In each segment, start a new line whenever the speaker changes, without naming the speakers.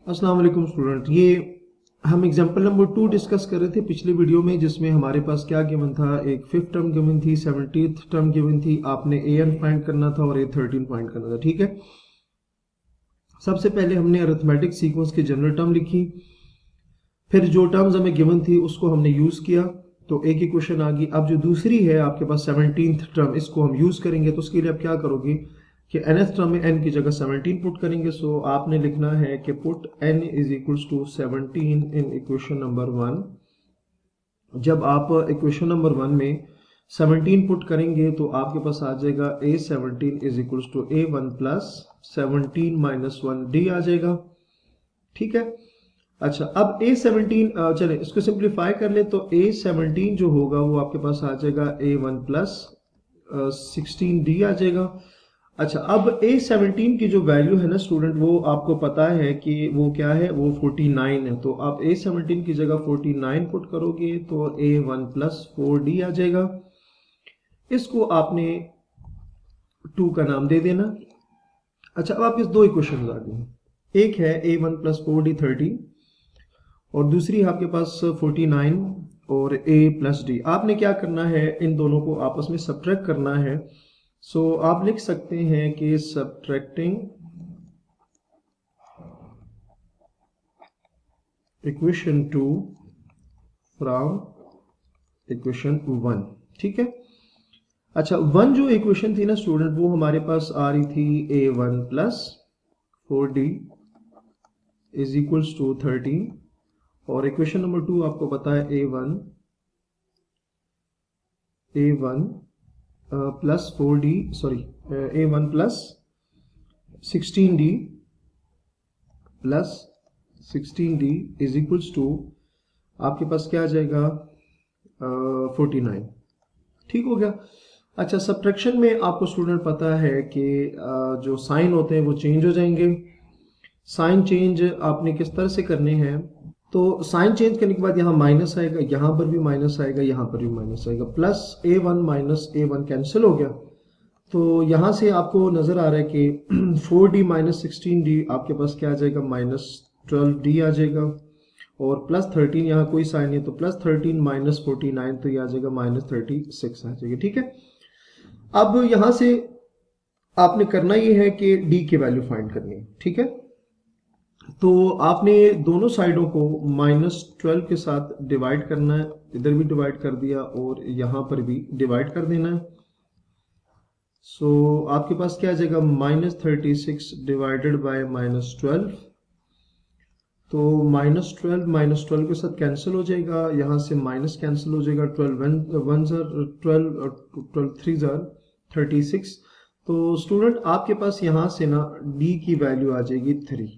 अस्सलाम वालेकुम स्टूडेंट। ये हम एग्जांपल नंबर 2 डिस्कस कर रहे थे पिछले वीडियो में, जिसमें हमारे पास क्या गिवन था, एक फिफ्थ टर्म गिवन थी, 70th टर्म गिवन थी, आपने an फाइंड करना था और a13 फाइंड करना था। ठीक है, सबसे पहले हमने अरिथमेटिक सीक्वेंस की जनरल टर्म लिखी, फिर जो टर्म्स हमें गिवन थी उसको हमने यूज किया, तो एक इक्वेशन आ गई। अब जो दूसरी है आपके पास 17th टर्म, इसको हम यूज करेंगे, तो उसके लिए आप क्या करोगे कि nth टर्म में n की जगह 17 पुट करेंगे। सो आपने लिखना है कि put n is equals to 17 in equation number 1। जब आप इक्वेशन नंबर 1 में 17 पुट करेंगे तो आपके पास आ जाएगा a17 is equals to a1 plus 17 minus 1 d आ जाएगा। ठीक है, अच्छा अब a17 चले इसको सिंप्लीफाई कर ले, तो a17 जो होगा वो आपके पास आ जाएगा a1 प्लस 16d आ जाएगा। अच्छा अब a17 की जो वैल्यू है ना स्टूडेंट, वो आपको पता है कि वो क्या है, वो 49 है। तो आप a17 की जगह 49 पुट करोगे तो a1 प्लस 4d आ जाएगा। इसको आपने 2 का नाम दे देना। अच्छा अब आपके दो इक्वेशन आ गई, एक है a1 प्लस 4d 30 और दूसरी है आपके पास 49 और a प्लस d। आपने क्या करना है, इन दोनों को आपस में सब्ट्रैक्ट करना है। सो आप लिख सकते हैं कि सब्ट्रैक्टिंग इक्वेशन 2 फ्रॉम इक्वेशन 1। ठीक है, अच्छा 1 जो इक्वेशन थी ना स्टूडेंट, वो हमारे पास आ रही थी a1 plus 4d is equals to 13, और इक्वेशन नंबर 2 आपको पता है a1 plus 4d, sorry a1 plus 16d plus 16d is equals to आपके पास क्या आ जाएगा 49। ठीक हो गया। अच्छा सब्ट्रैक्शन में आपको स्टूडेंट पता है कि जो साइन होते हैं वो चेंज हो जाएंगे। साइन चेंज आपने किस तरह से करने हैं, तो साइन चेंज करने के बाद यहाँ माइनस आएगा, यहाँ पर भी माइनस आएगा, यहाँ पर भी माइनस आएगा, plus a1 minus a1 cancel हो गया। तो यहाँ से आपको नजर आ रहा है कि 4d माइनस 16d आपके पास क्या आ जाएगा, माइनस 12d आ जाएगा, और प्लस 13 यहाँ कोई साइन नहीं, तो प्लस 13 माइनस 49 तो ये आ जाएगा माइनस 36 आ जाएगा। ठीक है, अब यहाँ से आपने करना ये है कि d की वैल्यू फाइंड करनी है। ठीक है, तो आपने दोनों साइडों को -12 के साथ डिवाइड करना है, इधर भी डिवाइड कर दिया और यहाँ पर भी डिवाइड कर देना है। सो आपके पास क्या आ जाएगा, -36 डिवाइडेड बाय -12, तो -12 के साथ कैंसिल हो जाएगा, यहाँ से माइनस कैंसिल हो जाएगा, 12 1 12 3 36। तो स्टूडेंट आपके पास यहाँ से ना d की वैल्यू आ जाएगी 3।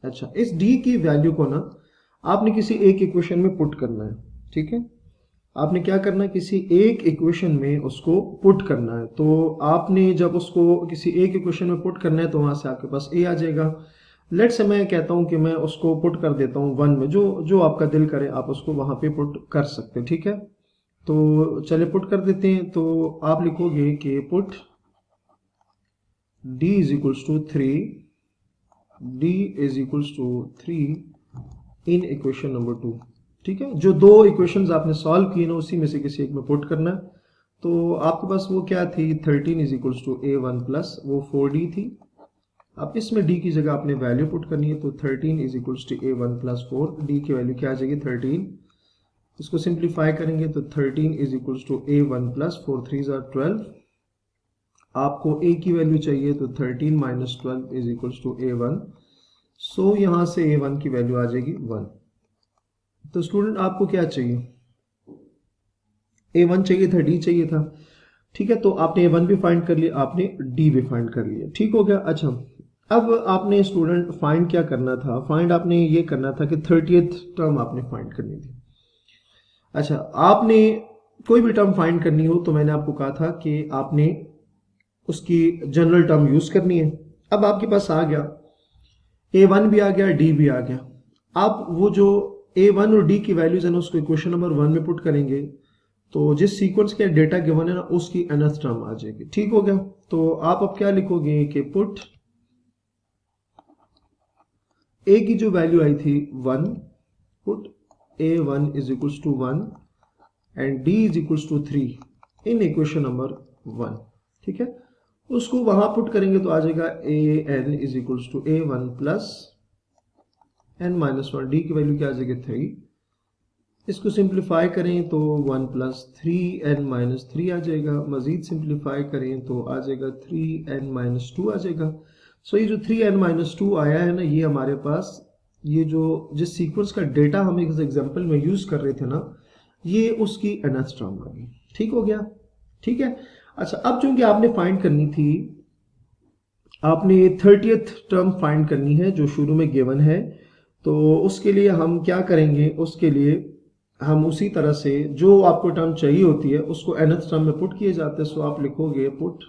अच्छा इस d की वैल्यू को ना आपने किसी एक इक्वेशन में पुट करना है। ठीक है, आपने क्या करना है, किसी एक इक्वेशन में उसको पुट करना है। तो आपने जब उसको किसी एक इक्वेशन में पुट करना है तो वहां से आपके पास a आ जाएगा। लेट से मैं कहता हूं कि मैं उसको पुट कर देता हूं 1 में, जो जो आपका दिल करे आप उसको वहां पे पुट कर सकते हैं। ठीक है, तो चले पुट कर देते हैं। तो आप लिखोगे कि put d is equals to 3, d is equals to 3 in equation number 2। ठीक है, जो दो इक्वेशंस आपने सॉल्व की ना उसी में से किसी एक में पुट करना है। तो आपके पास वो क्या थी, 13 is equals to a1 plus वो 4d थी। अब इसमें d की जगह आपने वैल्यू पुट करनी है, तो 13 is equals to a1 plus 4, d की वैल्यू क्या आ जाएगी 13। इसको सिंप्लीफाई करेंगे तो 13 is equals to a1 plus 4 3 12। आपको a की वैल्यू चाहिए, तो 13 minus 12 is equals to a1। So यहां से a1 की वैल्यू आ जाएगी 1। तो स्टूडेंट आपको क्या चाहिए, a1 चाहिए था, d चाहिए था। ठीक है, तो आपने a1 भी फाइंड कर लिया, आपने d भी फाइंड कर लिया। ठीक हो गया। अच्छा अब आपने स्टूडेंट फाइंड क्या करना था, फाइंड आपने ये करना था कि 30th टर्म आपने फाइंड करनी थी। अच्छा आपने कोई भी टर्म फाइंड करनी हो तो मैंने आपको कहा था कि आपने उसकी जनरल टर्म यूज करनी है। अब आपके पास आ गया a1 भी आ गया, d भी आ गया। आप वो जो a1 और d की वैल्यूज है ना उसको इक्वेशन नंबर 1 में पुट करेंगे, तो जिस सीक्वेंस के डेटा गिवन है ना उसकी nth टर्म आ जाएगी। ठीक हो गया। तो आप अब क्या लिखोगे कि पुट ए की जो वैल्यू आई थी 1, put a1 is equals to 1 and d is equals to 3 in equation number 1, ठीक है। उसको वहां पुट करेंगे तो आ जाएगा an is equals to a1 plus n minus 1, d की वैल्यू क्या आ जाएगी 3। इसको सिंप्लीफाई करें तो 1 प्लस 3n माइनस 3 आ जाएगा, मजीद सिंप्लीफाई करें तो आ जाएगा 3n माइनस 2 आ जाएगा। सो ये जो 3n माइनस 2 आया है ना, ये हमारे पास ये जो जिस सीक्वेंस का डेटा हम इस एग्जांपल में यूज कर रहे थे ना, ये उसकी nth टर्म आ गई। ठीक हो गया, ठीक है। अच्छा, अब चूंकि आपने फाइंड करनी थी, आपने 30th टर्म फाइंड करनी है जो शुरू में गिवन है, तो उसके लिए हम क्या करेंगे, उसके लिए हम उसी तरह से जो आपको टर्म चाहिए होती है उसको nth टर्म में पुट किए जाते हैं। सो आप लिखोगे put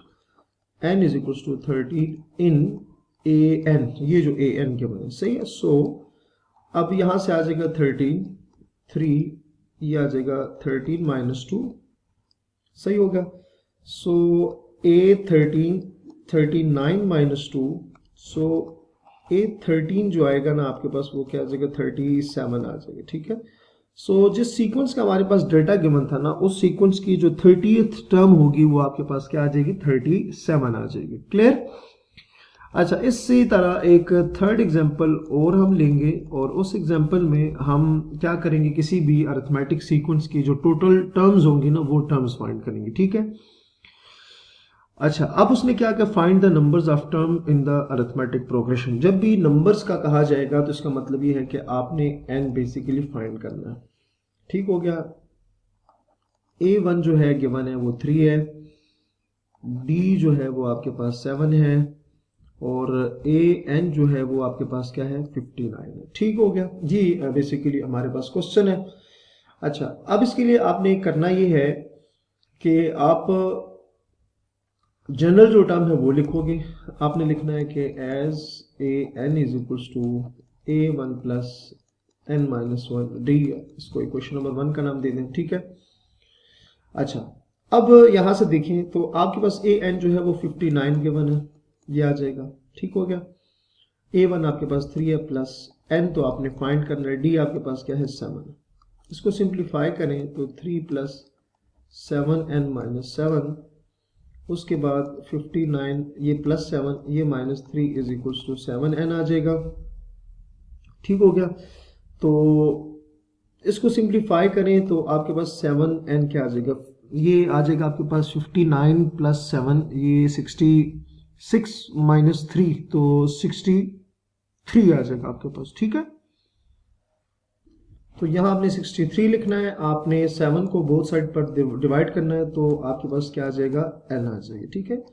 n is equals to 30 in an, ये जो an के बने सही है। सो अब यहां से आ जाएगा 13, 3, ये आ जाएगा 13 माइनस 2, सही होगा। सो a13 39 माइनस 2, सो a13 जो आएगा ना आपके पास वो क्या आ जाएगा 37 आ जाएगा, ठीक है। सो जिस सीक्वेंस का हमारे पास डेटा गिवन था ना, उस सीक्वेंस की जो 30th टर्म होगी वो आपके पास क्या आ जाएगी 37 आ जाएगी। क्लियर। अच्छा, इसी तरह एक थर्ड एग्जांपल और हम लेंगे और उस एग्जांपल में हम क्या करेंगे, किसी भी अरिथमेटिक सीक्वेंस की जो टोटल टर्म्स होंगी ना वो टर्म्स फाइंड करेंगे, ठीक है। अच्छा, अब उसने क्या किया, find the numbers of term in the arithmetic progression. जब भी नंबर्स का कहा जाएगा तो इसका मतलब ये है कि आपने n बेसिकली फाइंड करना है। ठीक हो गया। a1 जो है गिवन है वो 3 है, d जो है वो आपके पास 7 है और an जो है वो आपके पास क्या है 59 है। ठीक हो गया जी, बेसिकली हमारे पास क्वेश्चन है। अच्छा, अब इसके लिए आपने करना ये है कि आप जनरल जो टर्म है वो लिखोगे। आपने लिखना है कि as an is equals to a1 plus n minus 1 d, इसको इक्वेशन नंबर 1 का नाम दे दें, ठीक है। अच्छा, अब यहां से देखें तो आपके पास an जो है वो 59 गिवन है, ये आ जाएगा। ठीक हो गया। a1 आपके पास 3 है प्लस n तो आपने फाइंड करना है, d आपके पास क्या है 7। इसको सिंप्लीफाई करें तो 3 प्लस 7n माइनस 7, उसके बाद 59, ये प्लस 7, ये minus 3 is equals to 7n आ जाएगा। ठीक हो गया। तो इसको सिंप्लीफाई करें तो आपके पास 7n क्या आ जाएगा, ये आ जाएगा आपके पास 59 प्लस 7, ये 66 माइनस 3 तो 63 आ जाएगा आपके पास, ठीक है। तो यहाँ आपने 63 लिखना है, आपने 7 को बोथ साइड पर डिवाइड करना है तो आपके पास क्या आ जाएगा n आ जाएगा, ठीक है।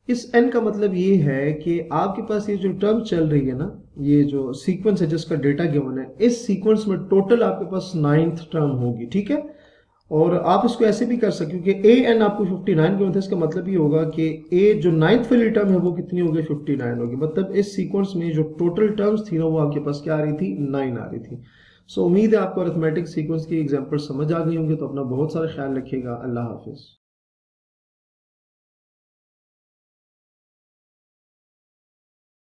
इस n का मतलब ये है कि आपके पास ये जो टर्म चल रही है ना, ये जो सीक्वेंस है जिसका डेटा गिवन है, इस सीक्वेंस में टोटल आपके पास 9th टर्म होगी, ठीक है। और आप इसको ऐसे भी कर सकते हो कि an आपको 59 गिवन था, इसका मतलब ये होगा कि a जो 9th वाली टर्म है वो कितनी होगी 59 होगी। मतलब इस सीक्वेंस में जो टोटल टर्म्स थी ना वो आपके पास क्या आ रही थी 9 आ रही थी। सो उम्मीद है आपको अरिथमेटिक सीक्वेंस की एग्जांपल समझ आ गई होंगे। तो अपना बहुत सारा ख्याल रखिएगा। अल्लाह हाफिज।